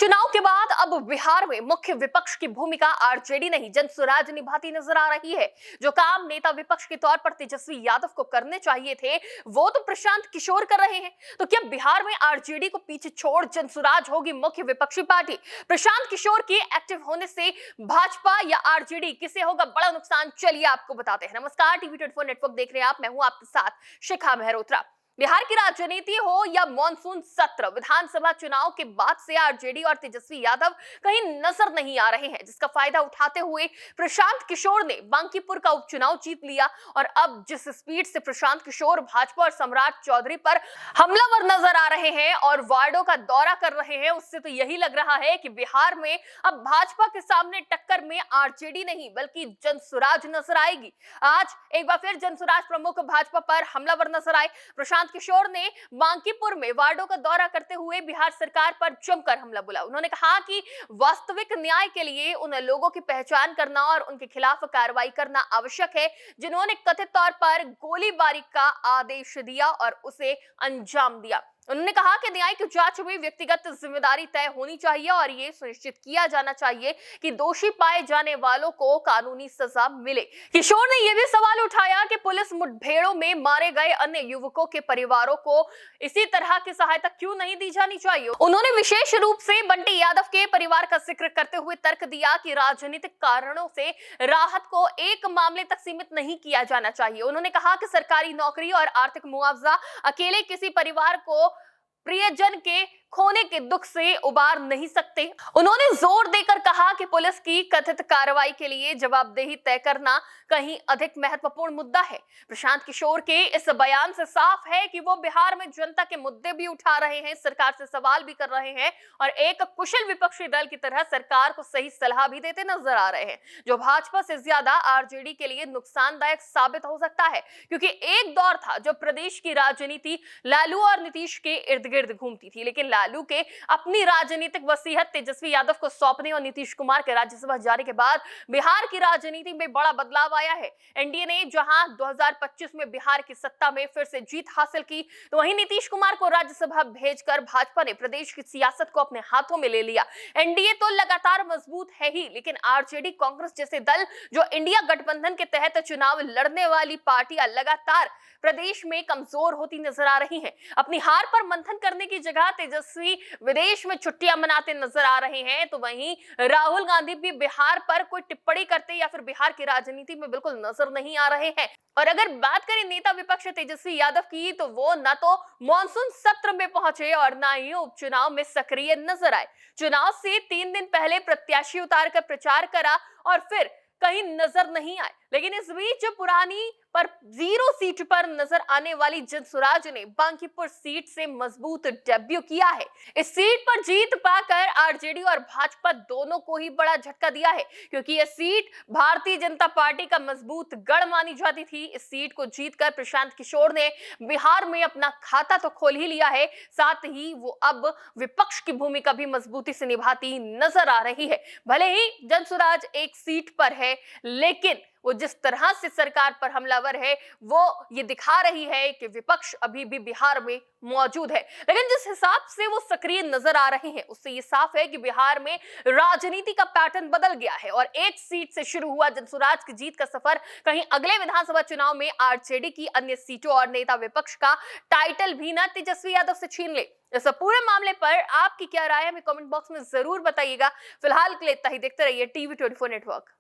चुनाव के बाद अब बिहार में मुख्य विपक्ष की भूमिका आरजेडी नहीं जनसुराज निभाती नजर आ रही है। जो काम नेता विपक्ष के तौर पर तेजस्वी यादव को करने चाहिए थे वो तो प्रशांत किशोर कर रहे हैं। तो क्या बिहार में आरजेडी को पीछे छोड़ जनसुराज होगी मुख्य विपक्षी पार्टी? प्रशांत किशोर के एक्टिव होने से भाजपा या आरजेडी किसे होगा बड़ा नुकसान? चलिए आपको बताते हैं। नमस्कार, टीवी 24 नेटवर्क देख रहे हैं आप, मैं हूं आपके साथ शिखा मेहरोत्रा। बिहार की राजनीति हो या मॉनसून सत्र, विधानसभा चुनाव के बाद से आरजेडी और तेजस्वी यादव कहीं नजर नहीं आ रहे हैं, जिसका फायदा उठाते हुए प्रशांत किशोर ने बांकीपुर का उपचुनाव जीत लिया। और अब जिस स्पीड से प्रशांत किशोर भाजपा और सम्राट चौधरी पर हमलावर नजर आ रहे हैं और वार्डों का दौरा कर रहे हैं, उससे तो यही लग रहा है कि बिहार में अब भाजपा के सामने टक्कर में आरजेडी नहीं बल्कि जनसुराज नजर आएगी। आज एक बार फिर जनसुराज प्रमुख भाजपा पर हमलावर नजर आए। प्रशांत किशोर ने बांकीपुर में वार्डों का दौरा करते हुए बिहार सरकार पर जमकर हमला बोला। उन्होंने कहा कि वास्तविक न्याय के लिए उन लोगों की पहचान करना और उनके खिलाफ कार्रवाई करना आवश्यक है जिन्होंने कथित तौर पर गोलीबारी का आदेश दिया और उसे अंजाम दिया। उन्होंने कहा कि न्याय की जांच में व्यक्तिगत जिम्मेदारी तय होनी चाहिए और ये सुनिश्चित किया जाना चाहिए कि दोषी पाए जाने वालों को कानूनी सजा मिले। किशोर ने यह भी सवाल उठाया कि पुलिस मुठभेड़ों में मारे गए अन्य युवकों के परिवारों को इसी तरह की सहायता क्यों नहीं दी जानी चाहिए। उन्होंने विशेष रूप से बंटी यादव के परिवार का जिक्र करते हुए तर्क दिया कि राजनीतिक कारणों से राहत को एक मामले तक सीमित नहीं किया जाना चाहिए। उन्होंने कहा कि सरकारी नौकरी और आर्थिक मुआवजा अकेले किसी परिवार को प्रियजन के खोने के दुख से उबार नहीं सकते। उन्होंने जोर देकर कहा कि पुलिस की कथित कार्रवाई के लिए जवाबदेही तय करना कहीं अधिक महत्वपूर्ण मुद्दा है। प्रशांत किशोर के इस बयान से साफ है कि वो बिहार में जनता के मुद्दे भी उठा रहे हैं, सरकार से सवाल भी कर रहे हैं और एक कुशल विपक्षी दल की तरह सरकार को सही सलाह भी देते नजर आ रहे हैं, जो भाजपा से ज्यादा आरजेडी के लिए नुकसानदायक साबित हो सकता है। क्योंकि एक दौर था जब प्रदेश की राजनीति लालू और नीतीश के इर्द गिर्द घूमती थी, लेकिन लालू के अपनी राजनीतिक वसीयत तेजस्वी यादव को सौंपने और नीतीश कुमार के राज्यसभा जाने के बाद बिहार की राजनीति में बड़ा बदलाव आया है। एनडीए ने जहां 2025 में बिहार की सत्ता में फिर से जीत हासिल की, तो वहीं नीतीश कुमार को राज्यसभा भेजकर भाजपा ने प्रदेश की सियासत को अपने हाथों में ले लिया। एनडीए तो लगातार मजबूत है ही, लेकिन आरजेडी, कांग्रेस जैसे दल जो इंडिया गठबंधन के तहत चुनाव लड़ने वाली पार्टियां लगातार प्रदेश में कमजोर होती नजर आ रही हैं। अपनी हार पर मंथन करने की जगह तेजस्वी विदेश में छुट्टियां मनाते नजर आ रहे हैं, तो वहीं राहुल गांधी भी बिहार पर कोई टिप्पणी करते या फिर बिहार की राजनीति में बिल्कुल नजर नहीं आ रहे हैं। और अगर बात करें नेता विपक्ष तेजस्वी यादव की, तो वो न तो मॉनसून सत्र में पहुंचे और न ही उपचुनाव में सक्रिय नजर आए। चुनाव से 3 दिन पहले प्रत्याशी उतारकर प्रचार करा और फिर कहीं नजर नहीं आए। लेकिन इस बीच पुरानी पर 0 सीट पर नजर आने वाली जनसुराज ने बांकीपुर सीट से मजबूत डेब्यू किया है। इस सीट पर जीत पाकर आरजेडी और भाजपा दोनों को ही बड़ा झटका दिया है, क्योंकि यह सीट भारतीय जनता पार्टी का मजबूत गढ़ मानी जाती थी। इस सीट को जीतकर प्रशांत किशोर ने बिहार में अपना खाता तो खोल ही लिया है, साथ ही वो अब विपक्ष की भूमिका भी मजबूती से निभाती नजर आ रही है। भले ही जनसुराज एक सीट पर है, लेकिन वो जिस तरह से सरकार पर हमलावर है वो ये दिखा रही है कि विपक्ष अभी भी बिहार में मौजूद है। लेकिन जिस हिसाब से वो सक्रिय नजर आ रहे हैं, उससे ये साफ है कि बिहार में राजनीति का पैटर्न बदल गया है और एक सीट से शुरू हुआ जनसुराज की जीत का सफर कहीं अगले विधानसभा चुनाव में आरजेडी की अन्य सीटों और नेता विपक्ष का टाइटल भी न तेजस्वी यादव से छीन ले। इस पूरे मामले पर आपकी क्या राय है, हमें कमेंट बॉक्स में जरूर बताइएगा। फिलहाल के लिए इतना ही। देखते रहिए टीवी 24 नेटवर्क।